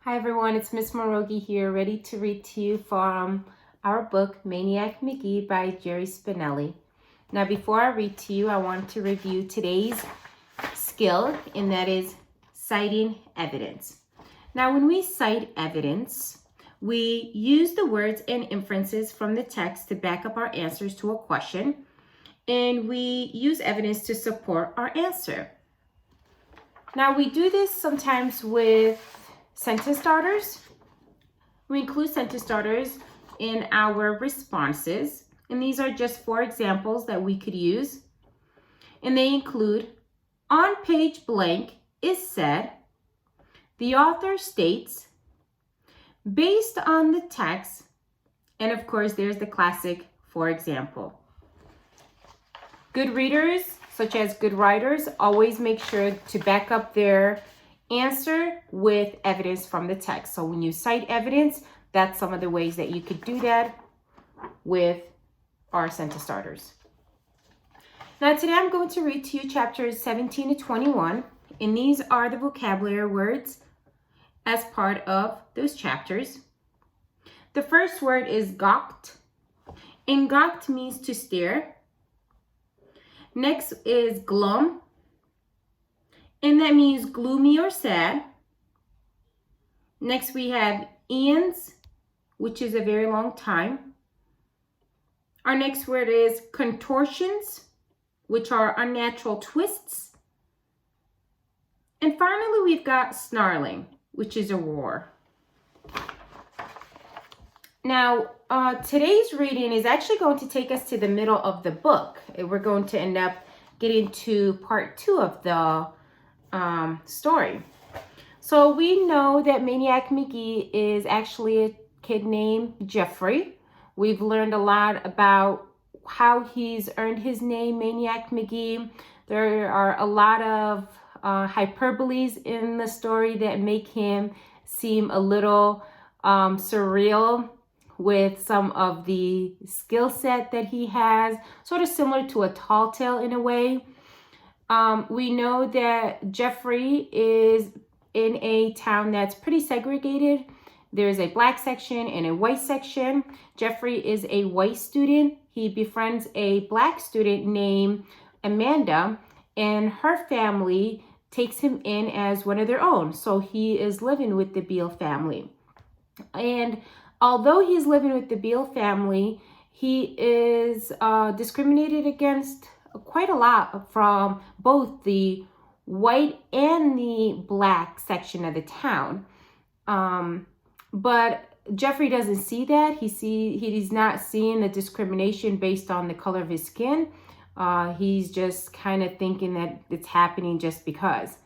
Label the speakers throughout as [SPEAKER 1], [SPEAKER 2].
[SPEAKER 1] Hi everyone, it's Miss Marrugi here, ready to read to you from our book, Maniac Magee by Jerry Spinelli. Now before I read to you, I want to review today's skill, and that is citing evidence. Now when we cite evidence, we use the words and inferences from the text to back up our answers to a question, and we use evidence to support our answer. Now we do this sometimes with sentence starters. We include sentence starters in our responses, and these are just 4 examples that we could use. And they include, on page blank is said, the author states, based on the text, and of course there's the classic for example. Good readers, such as good writers, always make sure to back up their answer with evidence from the text. So when you cite evidence, that's some of the ways that you could do that with our sentence starters. Now today I'm going to read to you chapters 17 to 21, and these are the vocabulary words as part of those chapters. The first word is gawked, and gawked means to stare. Next is glum, and that means gloomy or sad. Next we have eons, which is a very long time. Our next word is contortions, which are unnatural twists. And finally we've got snarling, which is a roar. Now today's reading is actually going to take us to the middle of the book. We're going to end up getting to part 2 of the story. So we know that Maniac Magee is actually a kid named Jeffrey. We've learned a lot about how he's earned his name, Maniac Magee. There are a lot of hyperboles in the story that make him seem a little surreal with some of the skill set that he has, sort of similar to a tall tale in a way. We know that Jeffrey is in a town that's pretty segregated. There's a black section and a white section. Jeffrey is a white student. He befriends a black student named Amanda, and her family takes him in as one of their own. So he is living with the Beale family. And although he's living with the Beale family, he is discriminated against quite a lot from both the white and the black section of the town. But Jeffrey doesn't see that. He's not seeing the discrimination based on the color of his skin. He's just kind of thinking that it's happening just because.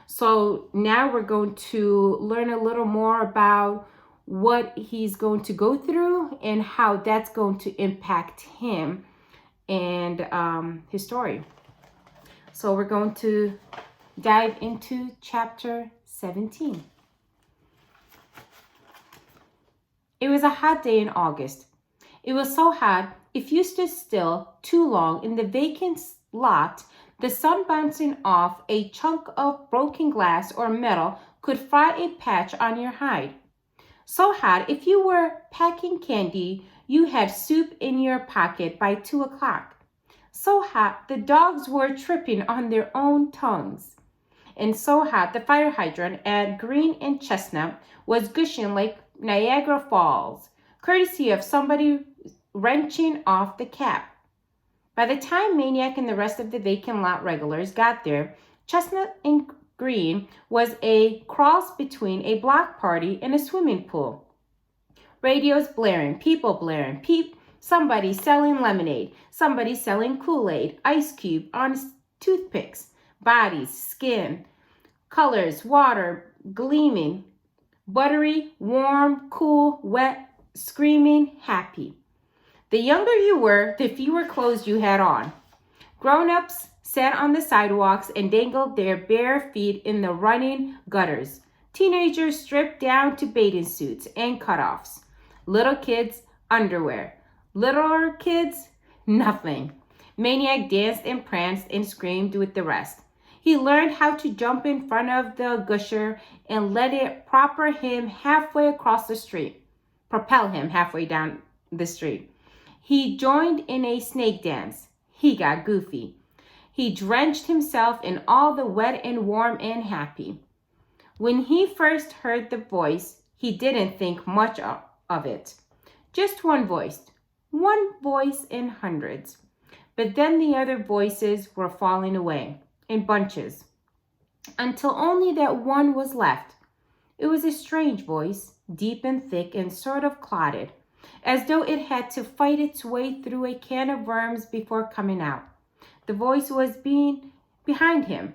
[SPEAKER 1] So now we're going to learn a little more about what he's going to go through and how that's going to impact him and his story. So we're going to dive into chapter 17. It was a hot day in August. It was so hot, if you stood still too long in the vacant lot, the sun bouncing off a chunk of broken glass or metal could fry a patch on your hide. So hot, if you were packing candy, you had soup in your pocket by 2 o'clock. So hot, the dogs were tripping on their own tongues. And so hot, the fire hydrant at Green and Chestnut was gushing like Niagara Falls, courtesy of somebody wrenching off the cap. By the time Maniac and the rest of the vacant lot regulars got there, Chestnut and Green was a cross between a block party and a swimming pool. Radios blaring, people blaring, somebody selling lemonade, somebody selling Kool-Aid, ice cube on toothpicks, bodies, skin, colors, water, gleaming, buttery, warm, cool, wet, screaming, happy. The younger you were, the fewer clothes you had on. Grown-ups sat on the sidewalks and dangled their bare feet in the running gutters. Teenagers stripped down to bathing suits and cutoffs. Little kids, underwear. Littler kids, nothing. Maniac danced and pranced and screamed with the rest. He learned how to jump in front of the gusher and let it propel him halfway across the street. Propel him halfway down the street. He joined in a snake dance. He got goofy. He drenched himself in all the wet and warm and happy. When he first heard the voice, he didn't think much of it. Just one voice in hundreds. But then the other voices were falling away in bunches, until only that one was left. It was a strange voice, deep and thick and sort of clotted, as though it had to fight its way through a can of worms before coming out. The voice was behind him,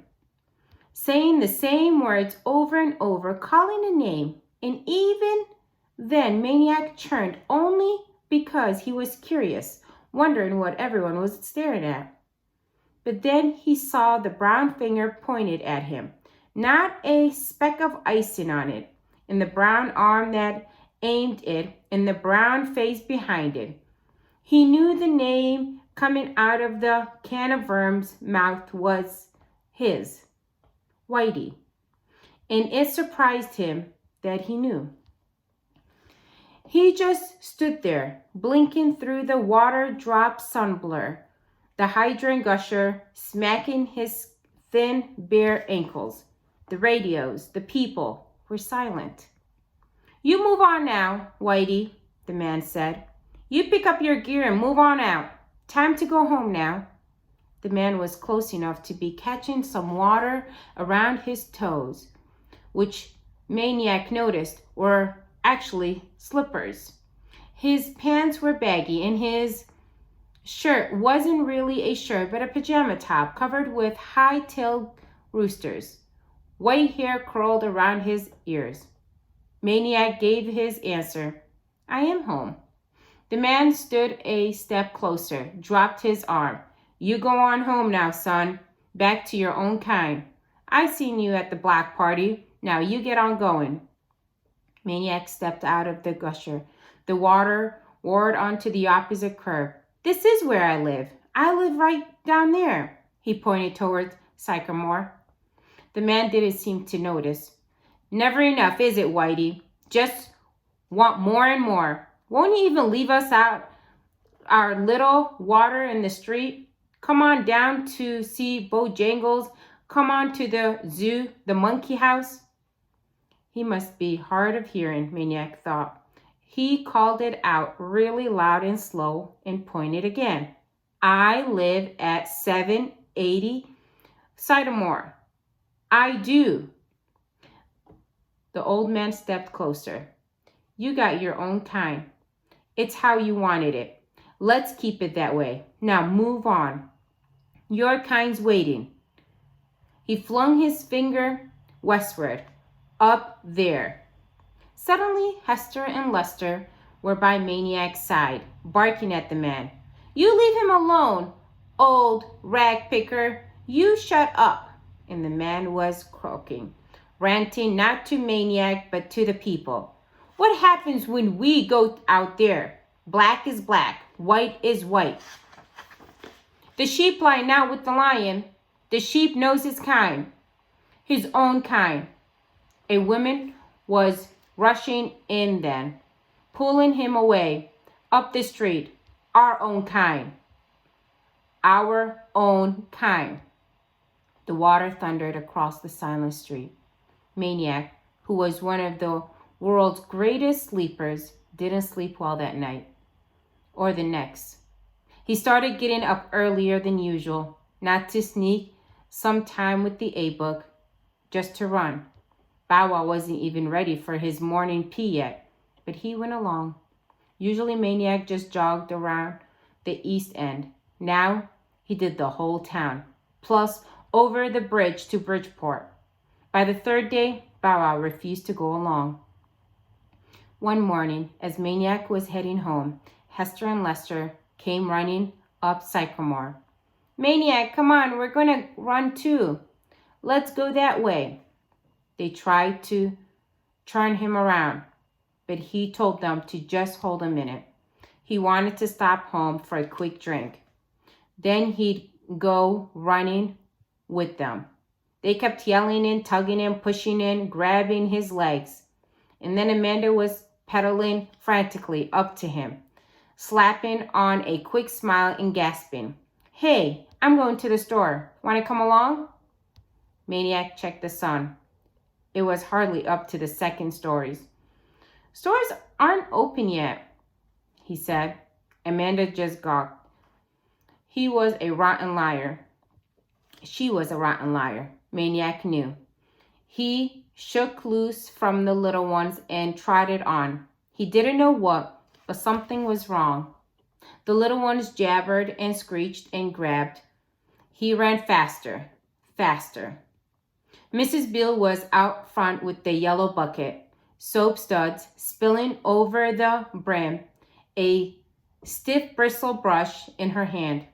[SPEAKER 1] saying the same words over and over, calling a name, and even then Maniac turned only because he was curious, wondering what everyone was staring at. But then he saw the brown finger pointed at him, not a speck of icing on it, and the brown arm that aimed it, and the brown face behind it. He knew the name coming out of the can of worms' mouth was his, Whitey, and it surprised him that he knew. He just stood there, blinking through the water-drop sun blur, the hydrant gusher smacking his thin, bare ankles. The radios, the people were silent. "You move on now, Whitey," the man said. "You pick up your gear and move on out. Time to go home now." The man was close enough to be catching some water around his toes, which Maniac noticed were actually slippers. His pants were baggy and his shirt wasn't really a shirt but a pajama top covered with high-tailed roosters. White hair curled around his ears. Maniac gave his answer, "I am home." The man stood a step closer, dropped his arm. "You go on home now, son. Back to your own kind. I seen you at the block party. Now you get on going." Maniac stepped out of the gusher. The water roared onto the opposite curb. "This is where I live. I live right down there." He pointed towards Sycamore. The man didn't seem to notice. "Never enough, is it, Whitey? Just want more and more. Won't you even leave us out our little water in the street? Come on down to see Bojangles. Come on to the zoo, the monkey house." He must be hard of hearing, Maniac thought. He called it out really loud and slow and pointed again. "I live at 780 Sycamore. I do." The old man stepped closer. "You got your own kind. It's how you wanted it. Let's keep it that way. Now move on. Your kind's waiting." He flung his finger westward. "Up there." Suddenly, Hester and Lester were by Maniac's side, barking at the man. "You leave him alone, old rag picker. You shut up." And the man was croaking, ranting not to Maniac but to the people. "What happens when we go out there? Black is black, white is white. The sheep lie now with the lion. The sheep knows his kind, his own kind." A woman was rushing in then, pulling him away, up the street. "Our own kind. Our own kind." The water thundered across the silent street. Maniac, who was one of the world's greatest sleepers, didn't sleep well that night or the next. He started getting up earlier than usual, not to sneak some time with the A-book, just to run. Bow Wow wasn't even ready for his morning pee yet, but he went along. Usually Maniac just jogged around the east end. Now he did the whole town, plus over the bridge to Bridgeport. By the third day, Bow Wow refused to go along. One morning, as Maniac was heading home, Hester and Lester came running up Sycamore. "Maniac, come on, we're going to run too. Let's go that way." They tried to turn him around, but he told them to just hold a minute. He wanted to stop home for a quick drink. Then he'd go running with them. They kept yelling and tugging and pushing and grabbing his legs. And then Amanda was pedaling frantically up to him, slapping on a quick smile and gasping. "Hey, I'm going to the store. Want to come along?" Maniac checked the sun. It was hardly up to the second stories. "Stores aren't open yet," he said. Amanda just gawked. He was a rotten liar. She was a rotten liar. Maniac knew. He shook loose from the little ones and trotted on. He didn't know what, but something was wrong. The little ones jabbered and screeched and grabbed. He ran faster, faster. Mrs. Beale was out front with the yellow bucket, soap suds spilling over the brim, a stiff bristle brush in her hand.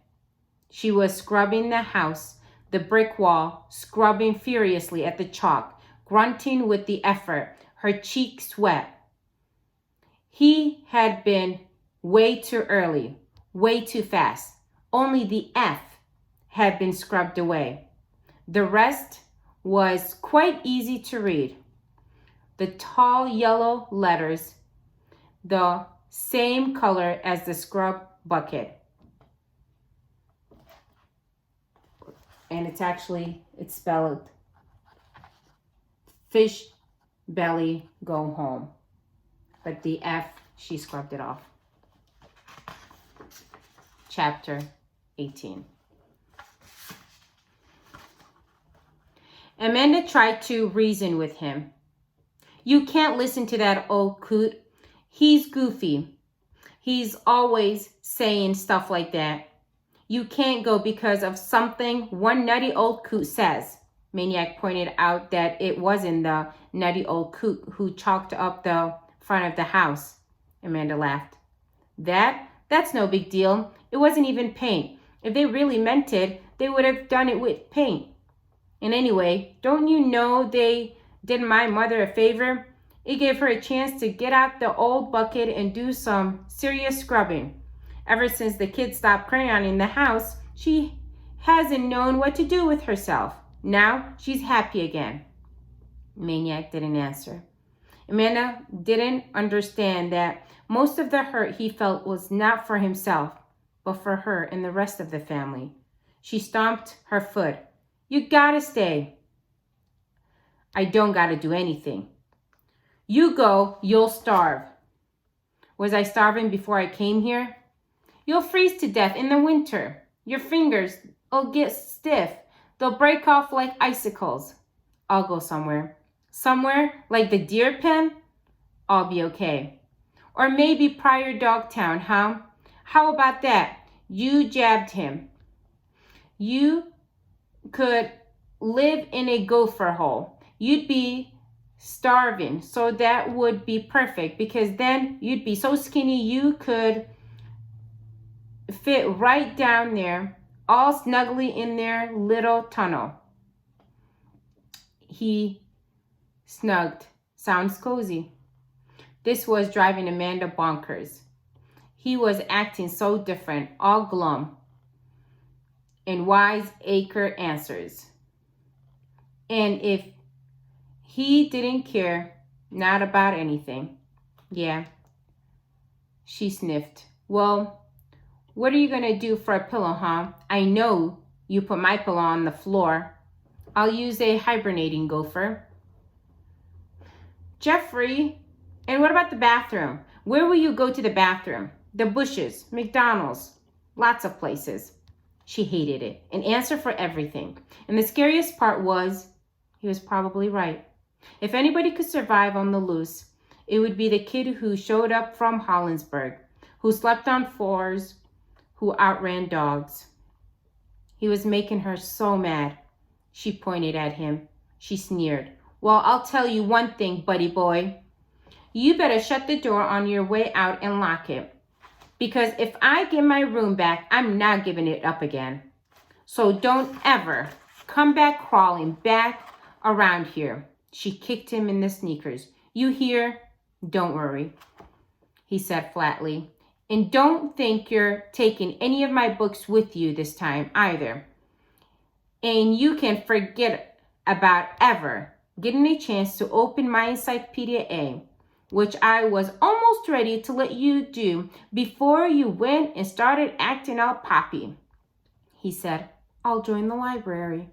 [SPEAKER 1] She was scrubbing the house, the brick wall, scrubbing furiously at the chalk, grunting with the effort, her cheeks wet. He had been way too early, way too fast. Only the F had been scrubbed away. The rest was quite easy to read. The tall yellow letters, the same color as the scrub bucket. And it's spelled fish belly go home. But the F, she scrubbed it off. Chapter 18. Amanda tried to reason with him. "You can't listen to that old coot. He's goofy. He's always saying stuff like that. You can't go because of something one nutty old coot says." Maniac pointed out that it wasn't the nutty old coot who chalked up the front of the house. Amanda laughed. That's no big deal. It wasn't even paint. If they really meant it, they would have done it with paint. And anyway, don't you know they did my mother a favor? It gave her a chance to get out the old bucket and do some serious scrubbing. Ever since the kids stopped crayon in the house, she hasn't known what to do with herself. Now she's happy again. Maniac didn't answer. Amanda didn't understand that most of the hurt he felt was not for himself, but for her and the rest of the family. She stomped her foot. "You gotta stay." "I don't gotta do anything." "You go, you'll starve." "Was I starving before I came here?" "You'll freeze to death in the winter. Your fingers will get stiff. They'll break off like icicles." "I'll go somewhere." "Somewhere like the deer pen?" "I'll be okay." "Or maybe Pryor Dogtown, huh? How about that?" You jabbed him. "You could live in a gopher hole. You'd be starving, so that would be perfect because then you'd be so skinny you could fit right down there, all snugly in their little tunnel." He snugged. Sounds cozy. This was driving Amanda bonkers. He was acting so different, all glum and wiseacre answers. And if he didn't care, not about anything. Yeah. She sniffed. "Well, what are you going to do for a pillow, huh? I know you put my pillow on the floor. I'll use a hibernating gopher." "Jeffrey, and what about the bathroom? Where will you go to the bathroom?" "The bushes, McDonald's, lots of places." She hated it. An answer for everything. And the scariest part was, he was probably right. If anybody could survive on the loose, it would be the kid who showed up from Hollinsburg, who slept on floors, who outran dogs. He was making her so mad. She pointed at him. She sneered. "Well, I'll tell you one thing, buddy boy. You better shut the door on your way out and lock it. Because if I get my room back, I'm not giving it up again. So don't ever come back crawling back around here." She kicked him in the sneakers. "You hear? Don't worry," he said flatly. "And don't think you're taking any of my books with you this time either. And you can forget about ever getting a chance to open my Encyclopedia A, which I was almost ready to let you do before you went and started acting out poppy. He said, I'll join the library.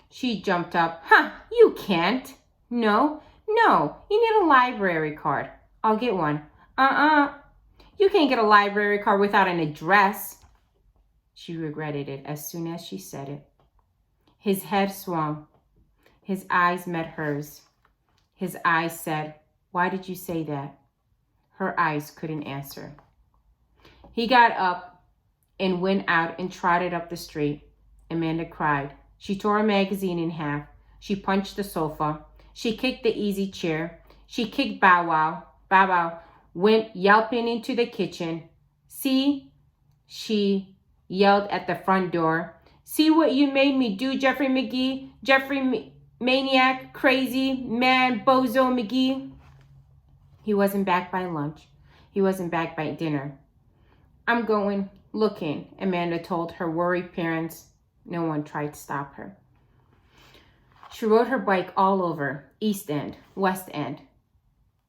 [SPEAKER 1] She jumped up. You can't. No, you need a library card. I'll get one. You can't get a library card without an address. She regretted it as soon as she said it. His head swung. His eyes met hers. His eyes said, Why did you say that? Her eyes couldn't answer. He got up and went out and trotted up the street. Amanda cried. She tore a magazine in half. She punched the sofa. She kicked the easy chair. She kicked Bow Wow. Bow Wow went yelping into the kitchen. See, she yelled at the front door. See what you made me do, Jeffrey McGee? Jeffrey Maniac, crazy, man, bozo McGee. He wasn't back by lunch. He wasn't back by dinner. I'm going looking, Amanda told her worried parents. No one tried to stop her. She rode her bike all over, East End, West End.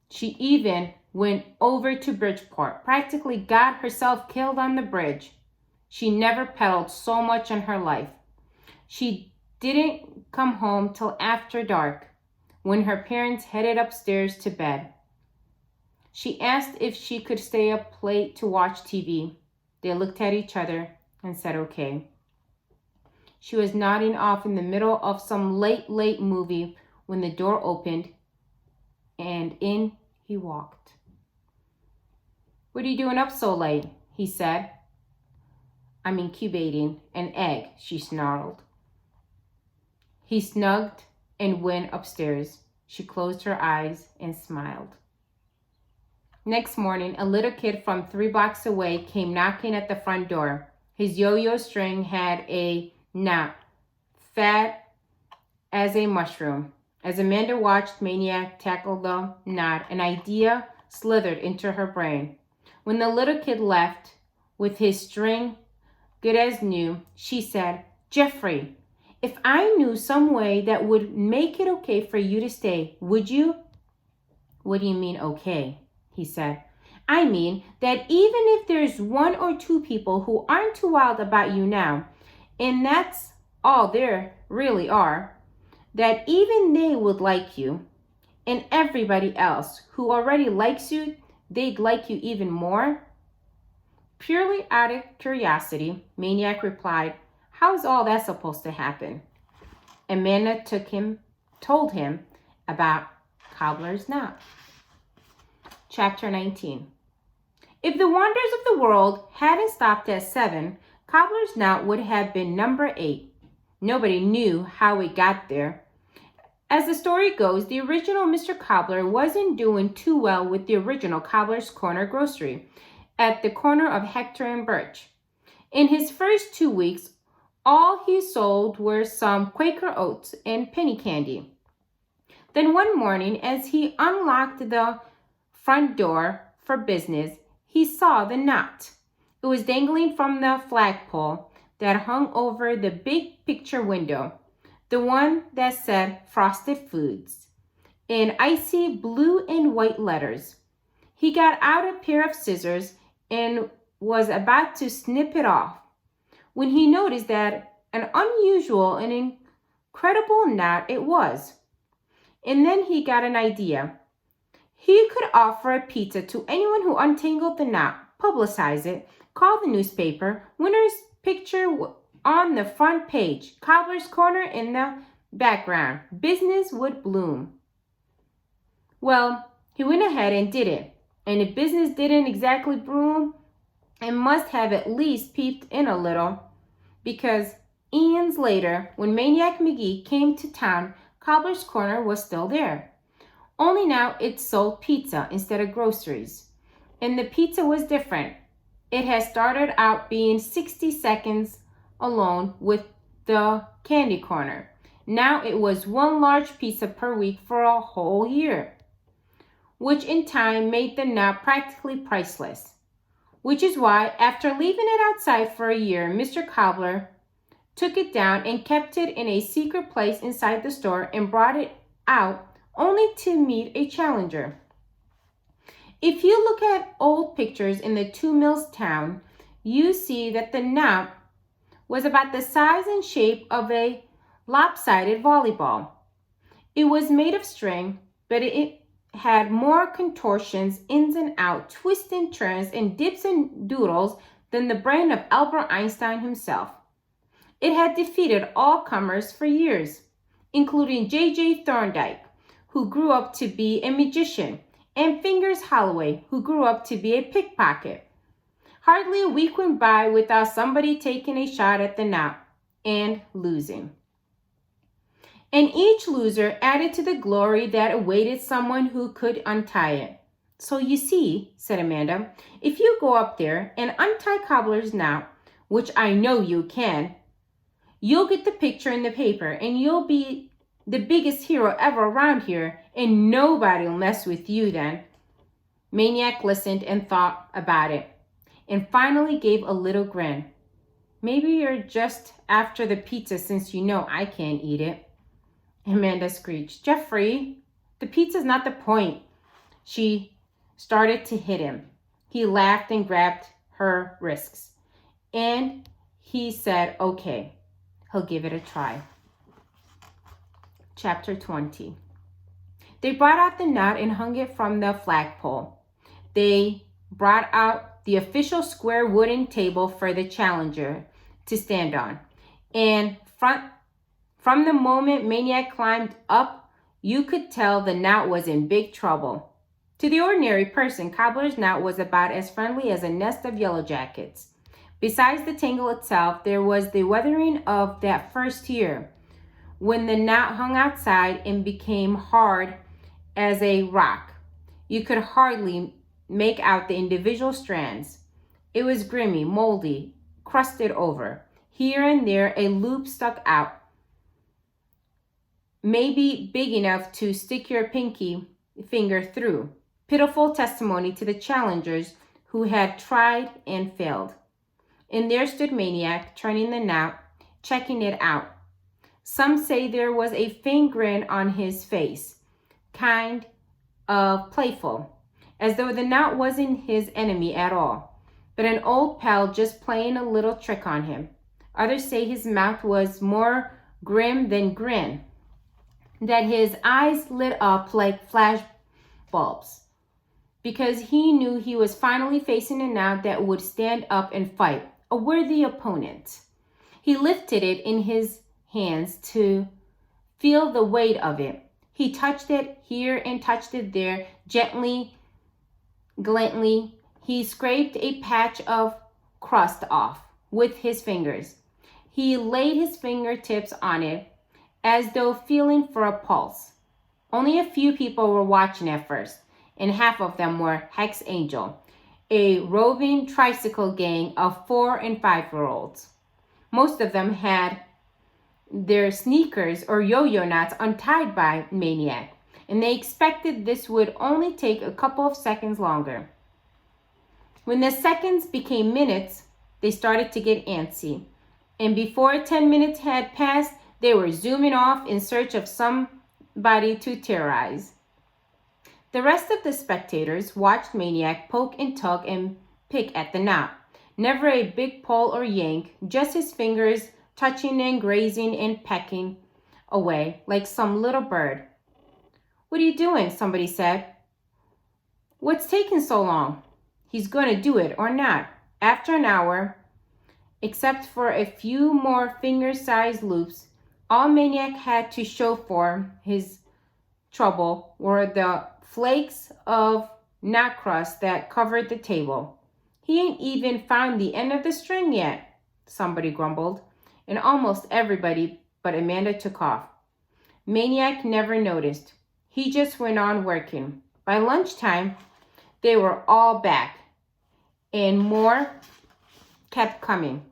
[SPEAKER 1] She even went over to Bridgeport, practically got herself killed on the bridge. She never pedaled so much in her life. She didn't come home till after dark, when her parents headed upstairs to bed. She asked if she could stay up late to watch TV. They looked at each other and said okay. She was nodding off in the middle of some late movie when the door opened and in he walked. What are you doing up so late? He said. I'm incubating an egg, she snarled. He snugged and went upstairs. She closed her eyes and smiled. Next morning, a little kid from 3 blocks away came knocking at the front door. His yo-yo string had a knot, fat as a mushroom. As Amanda watched Maniac tackle the knot, an idea slithered into her brain. When the little kid left with his string good as new, she said, Jeffrey, if I knew some way that would make it okay for you to stay, would you? What do you mean okay? He said. I mean that even if there's 1 or 2 people who aren't too wild about you now, and that's all there really are, that even they would like you, and everybody else who already likes you, they'd like you even more? Purely out of curiosity, Maniac replied, how's all that supposed to happen? Amanda told him about Cobbler's knot. Chapter 19. If the wonders of the world hadn't stopped at 7, Cobbler's knot would have been number 8. Nobody knew how it got there. As the story goes, the original Mr. Cobbler wasn't doing too well with the original Cobbler's Corner grocery at the corner of Hector and Birch. In his first 2 weeks, all he sold were some Quaker Oats and penny candy. Then one morning, as he unlocked the front door for business, he saw the knot. It was dangling from the flagpole that hung over the big picture window, the one that said Frosted Foods, in icy blue and white letters. He got out a pair of scissors and was about to snip it off when he noticed that an unusual and incredible knot it was. And then he got an idea. He could offer a pizza to anyone who untangled the knot, publicize it, call the newspaper, winner's picture on the front page, Cobbler's Corner in the background. Business would bloom. Well, he went ahead and did it. And if business didn't exactly bloom, it must have at least peeped in a little, because eons later, when Maniac Magee came to town, Cobbler's Corner was still there. Only now it sold pizza instead of groceries. And the pizza was different. It had started out being 60 seconds alone with the candy corner. Now it was 1 large pizza per week for a whole year, which in time made the knot practically priceless. Which is why, after leaving it outside for a year, Mr. Cobbler took it down and kept it in a secret place inside the store and brought it out only to meet a challenger. If you look at old pictures in the Two Mills town, you see that the knout was about the size and shape of a lopsided volleyball. It was made of string, but it had more contortions, ins and outs, twists and turns, and dips and doodles than the brain of Albert Einstein himself. It had defeated all comers for years, including J.J. Thorndike, who grew up to be a magician, and Fingers Holloway, who grew up to be a pickpocket. Hardly a week went by without somebody taking a shot at the knout and losing. And each loser added to the glory that awaited someone who could untie it. So you see, said Amanda, if you go up there and untie Cobbler's knout, which I know you can, you'll get the picture in the paper and you'll be the biggest hero ever around here, and nobody'll mess with you then. Maniac listened and thought about it, and finally gave a little grin. Maybe you're just after the pizza since you know I can't eat it. Amanda screeched, Jeffrey, the pizza's not the point. She started to hit him. He laughed and grabbed her wrists. And he said, okay, he'll give it a try. Chapter 20. They brought out the knot and hung it from the flagpole. They brought out the official square wooden table for the challenger to stand on. And from the moment Maniac climbed up, you could tell the knout was in big trouble. To the ordinary person, Cobbler's knout was about as friendly as a nest of yellow jackets. Besides the tangle itself, there was the weathering of that first year, when the knot hung outside and became hard as a rock. You could hardly make out the individual strands. It was grimy, moldy, crusted over. Here and there, a loop stuck out, maybe big enough to stick your pinky finger through. Pitiful testimony to the challengers who had tried and failed. And there stood Maniac, turning the knout, checking it out. Some say there was a faint grin on his face, kind of playful, as though the knout wasn't his enemy at all, but an old pal just playing a little trick on him. Others say his mouth was more grim than grin, that his eyes lit up like flash bulbs, because he knew he was finally facing a knout that would stand up and fight, a worthy opponent. He lifted it in his hands to feel the weight of it. He touched it here and touched it there, gently, gently. He scraped a patch of crust off with his fingers. He laid his fingertips on it, as though feeling for a pulse. Only a few people were watching at first, and half of them were Hex Angel, a roving tricycle gang of 4- and 5-year-olds. Most of them had their sneakers or yo-yo knots untied by Maniac, and they expected this would only take a couple of seconds longer. When the seconds became minutes, they started to get antsy, and before 10 minutes had passed, they were zooming off in search of somebody to terrorize. The rest of the spectators watched Maniac poke and tug and pick at the knot. Never a big pull or yank, just his fingers touching and grazing and pecking away like some little bird. What are you doing? Somebody said. What's taking so long? He's going to do it or not. After an hour, except for a few more finger-sized loops, all Maniac had to show for his trouble were the flakes of knot crust that covered the table. He ain't even found the end of the string yet, somebody grumbled, and almost everybody but Amanda took off. Maniac never noticed. He just went on working. By lunchtime, they were all back, and more kept coming.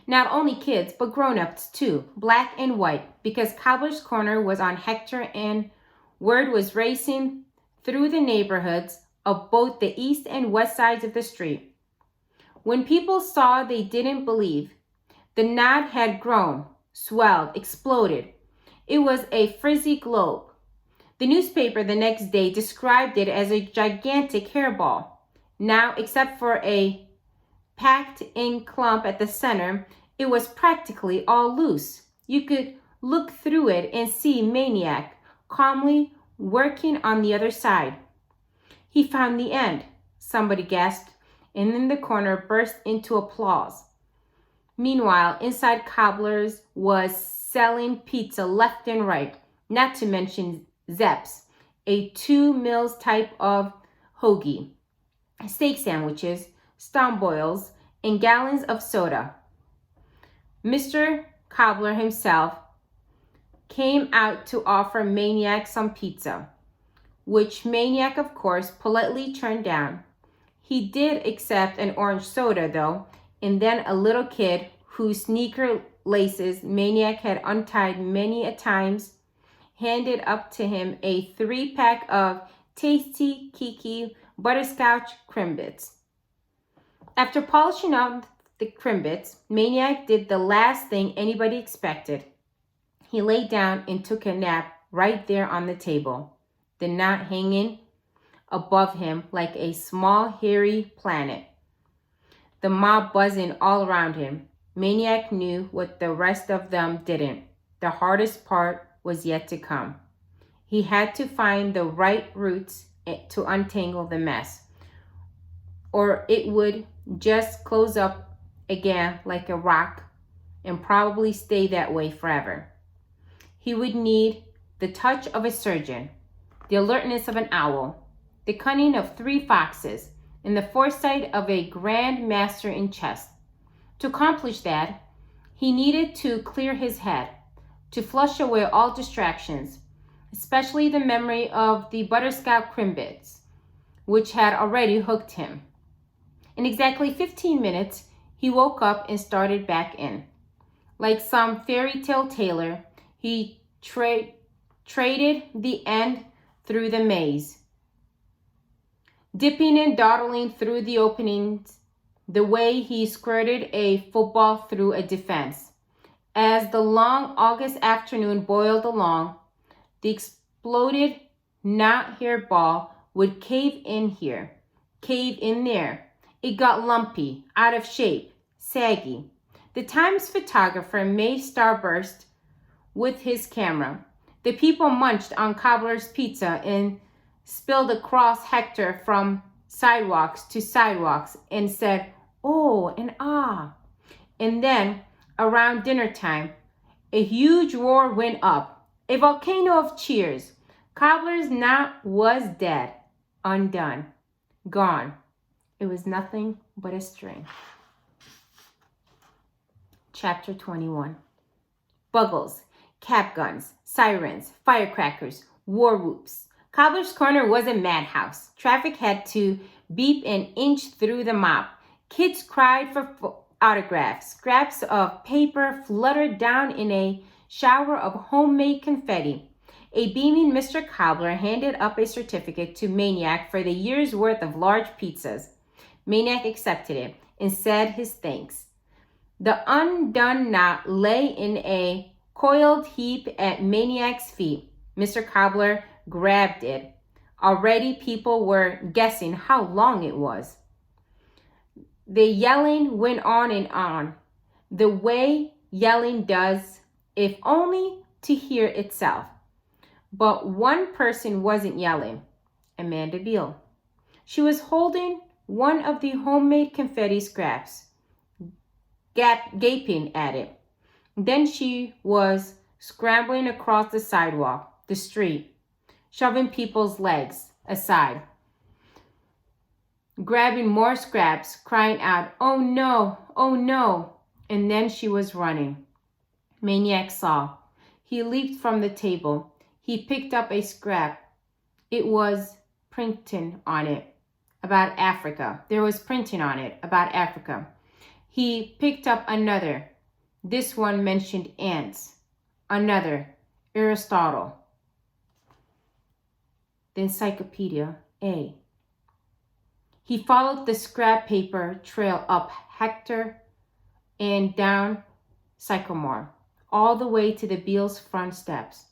[SPEAKER 1] Not only kids, but grown-ups too, black and white, because Cobbler's Corner was on Hector and word was racing through the neighborhoods of both the east and west sides of the street. When people saw, they didn't believe. The knot had grown, swelled, exploded. It was a frizzy globe. The newspaper the next day described it as a gigantic hairball. Now, except for a packed-in clump at the center, it was practically all loose. You could look through it and see Maniac calmly working on the other side. He found the end, somebody gasped, and in the corner burst into applause. Meanwhile, inside Cobbler's was selling pizza left and right, not to mention Zeps, a 2 meals type of hoagie, steak sandwiches, stomp boils, and gallons of soda. Mr. Cobbler himself came out to offer Maniac some pizza, which Maniac, of course, politely turned down. He did accept an orange soda, though, and then a little kid whose sneaker laces Maniac had untied many a times handed up to him a 3-pack of tasty Kiki butterscotch Crimbits. After polishing out the Crimbits, Maniac did the last thing anybody expected. He lay down and took a nap right there on the table, the knot hanging above him like a small hairy planet. The mob buzzing all around him. Maniac knew what the rest of them didn't. The hardest part was yet to come. He had to find the right roots to untangle the mess, or it would just close up again like a rock and probably stay that way forever. He would need the touch of a surgeon, the alertness of an owl, the cunning of 3 foxes, and the foresight of a grand master in chess. To accomplish that, he needed to clear his head, to flush away all distractions, especially the memory of the butterscotch Crimbits, which had already hooked him. In exactly 15 minutes, he woke up and started back in. Like some fairy tale tailor, he traded the end through the maze, dipping and dawdling through the openings the way he squirted a football through a defense. As the long August afternoon boiled along, the exploded knot-haired ball would cave in here, cave in there. It got lumpy, out of shape, saggy. The Times photographer made starburst with his camera. The people munched on Cobbler's pizza and spilled across Hector from sidewalks to sidewalks and said, "Oh," and "ah." And then, around dinner time, a huge roar went up, a volcano of cheers. Cobbler's knot was dead, undone, gone. It was nothing but a string. Chapter 21. Buggles, cap guns, sirens, firecrackers, war whoops. Cobbler's Corner was a madhouse. Traffic had to beep an inch through the mop. Kids cried for autographs. Scraps of paper fluttered down in a shower of homemade confetti. A beaming Mr. Cobbler handed up a certificate to Maniac for the year's worth of large pizzas. Maniac accepted it and said his thanks. The undone knot lay in a coiled heap at Maniac's feet. Mr. Cobbler grabbed it. Already people were guessing how long it was. The yelling went on and on, the way yelling does, if only to hear itself. But one person wasn't yelling, Amanda Beale. She was holding one of the homemade confetti scraps, gaping at it. Then she was scrambling across the sidewalk, the street, shoving people's legs aside, grabbing more scraps, crying out, "Oh no, oh no." And then she was running. Maniac saw. He leaped from the table. He picked up a scrap. It was printing on it about Africa. There was printing on it about Africa. He picked up another. This one mentioned ants. Another, Aristotle. The Encyclopedia A. He followed the scrap paper trail up Hector and down Sycamore, all the way to the Beale's front steps.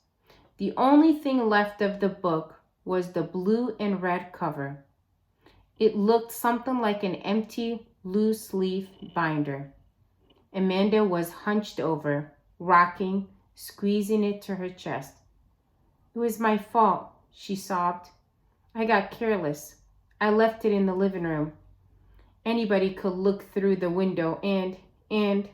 [SPEAKER 1] The only thing left of the book was the blue and red cover. It looked something like an empty, loose-leaf binder. Amanda was hunched over, rocking, squeezing it to her chest. "It was my fault," she sobbed. "I got careless. I left it in the living room. Anybody could look through the window and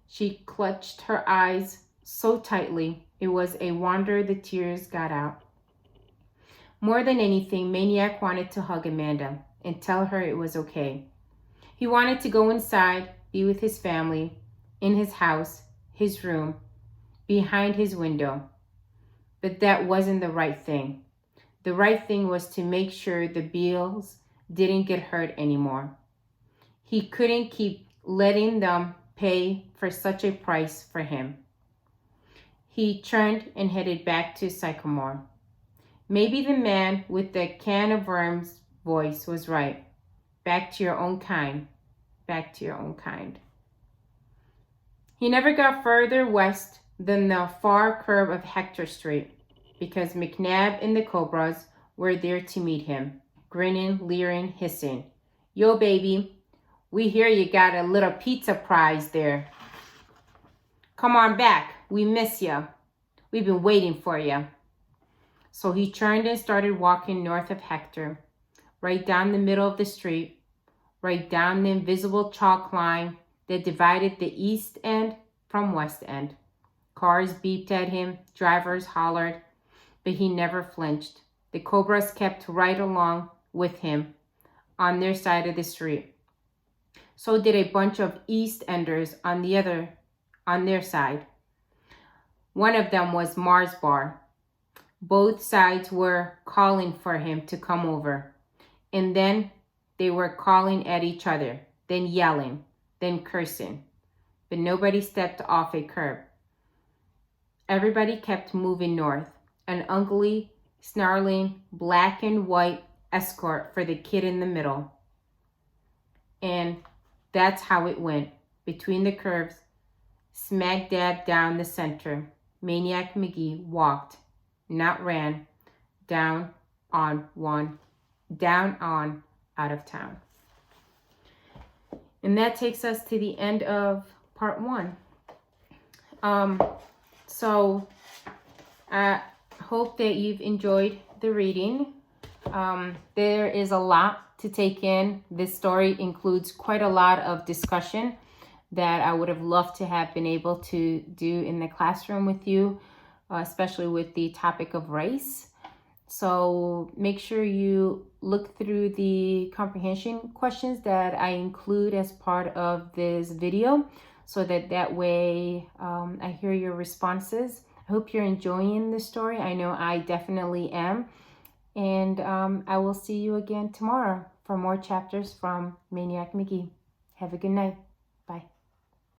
[SPEAKER 1] she clutched her eyes so tightly it was a wonder the tears got out. More than anything, Maniac wanted to hug Amanda and tell her it was okay. He wanted to go inside, be with his family, in his house, his room, behind his window. But that wasn't the right thing. The right thing was to make sure the Beales didn't get hurt anymore. He couldn't keep letting them pay for such a price for him. He turned and headed back to Sycamore. Maybe the man with the can of worms voice was right. Back to your own kind. Back to your own kind. He never got further west than the far curve of Hector Street because McNabb and the Cobras were there to meet him, grinning, leering, hissing. "Yo, baby, we hear you got a little pizza prize there. Come on back. We miss you. We've been waiting for you." So he turned and started walking north of Hector, right down the middle of the street, right down the invisible chalk line that divided the east end from west end. Cars beeped at him, drivers hollered, but he never flinched. The Cobras kept right along with him on their side of the street. So did a bunch of East Enders on their side. One of them was Mars Bar. Both sides were calling for him to come over. And then they were calling at each other, then yelling, then cursing. But nobody stepped off a curb. Everybody kept moving north, an ugly, snarling, black and white escort for the kid in the middle. And that's how it went, between the curves, smack dab down the center. Maniac Magee walked, not ran, down on out of town. And that takes us to the end of part 1. So I hope that you've enjoyed the reading. There is a lot to take in. This story includes quite a lot of discussion that I would have loved to have been able to do in the classroom with you, especially with the topic of race. So make sure you look through the comprehension questions that I include as part of this video so that way I hear your responses. I hope you're enjoying the story. I know I definitely am. And I will see you again tomorrow for more chapters from Maniac Magee. Have a good night.